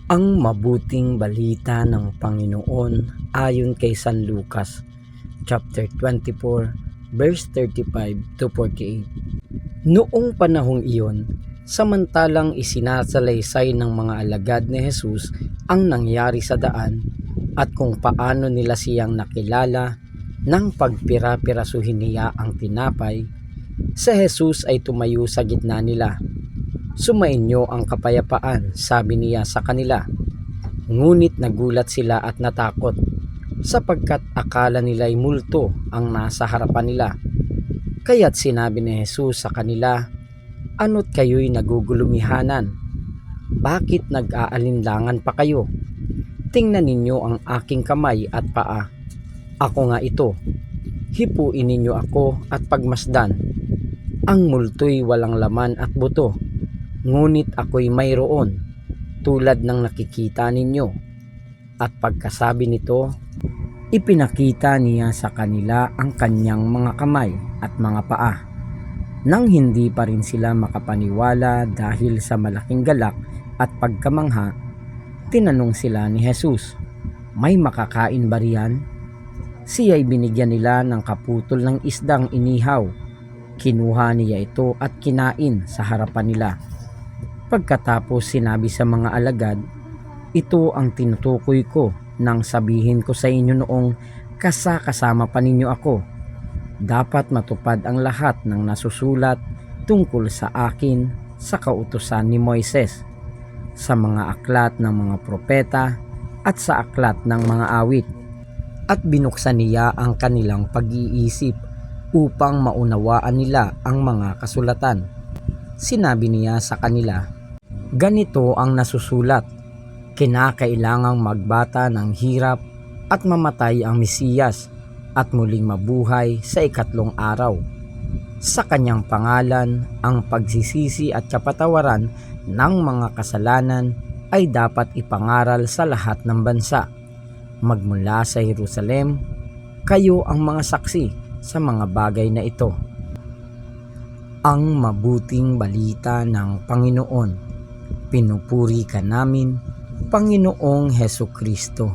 Ang mabuting balita ng Panginoon ayon kay San Lucas, chapter 24, verse 35 to 48. Noong panahong iyon, samantalang isinasalaysay ng mga alagad ni Jesus ang nangyari sa daan at kung paano nila siyang nakilala nang pagpira-pirasuhin niya ang tinapay, si Jesus ay tumayo sa gitna nila. "Sumainyo ang kapayapaan," sabi niya sa kanila. Ngunit nagulat sila at natakot, sapagkat akala nila'y multo ang nasa harapan nila. Kaya't sinabi ni Jesus sa kanila, "Ano't kayo'y nagugulumihanan? Bakit nag-aalinlangan pa kayo? Tingnan ninyo ang aking kamay at paa. Ako nga ito. Hipuin ninyo ako at pagmasdan. Ang multo'y walang laman at buto, ngunit ako'y mayroon, tulad ng nakikita ninyo." At pagkasabi nito, ipinakita niya sa kanila ang kanyang mga kamay at mga paa. Nang hindi pa rin sila makapaniwala dahil sa malaking galak at pagkamangha, tinanong sila ni Jesus, "May makakain ba riyan?" Siya'y binigyan nila ng kaputol ng isdang inihaw. Kinuha niya ito at kinain sa harapan nila. Pagkatapos sinabi sa mga alagad, "Ito ang tinutukoy ko nang sabihin ko sa inyo noong kasama pa ninyo ako. Dapat matupad ang lahat ng nasusulat tungkol sa akin sa kautusan ni Moises, sa mga aklat ng mga propeta at sa aklat ng mga awit." At binuksan niya ang kanilang pag-iisip upang maunawaan nila ang mga kasulatan. Sinabi niya sa kanila, "Ganito ang nasusulat, kinakailangang magbata ng hirap at mamatay ang Mesiyas at muling mabuhay sa ikatlong araw. Sa kanyang pangalan, ang pagsisisi at kapatawaran ng mga kasalanan ay dapat ipangaral sa lahat ng bansa. Magmula sa Jerusalem, kayo ang mga saksi sa mga bagay na ito." Ang mabuting balita ng Panginoon. Pinupuri ka namin, Panginoong Hesukristo.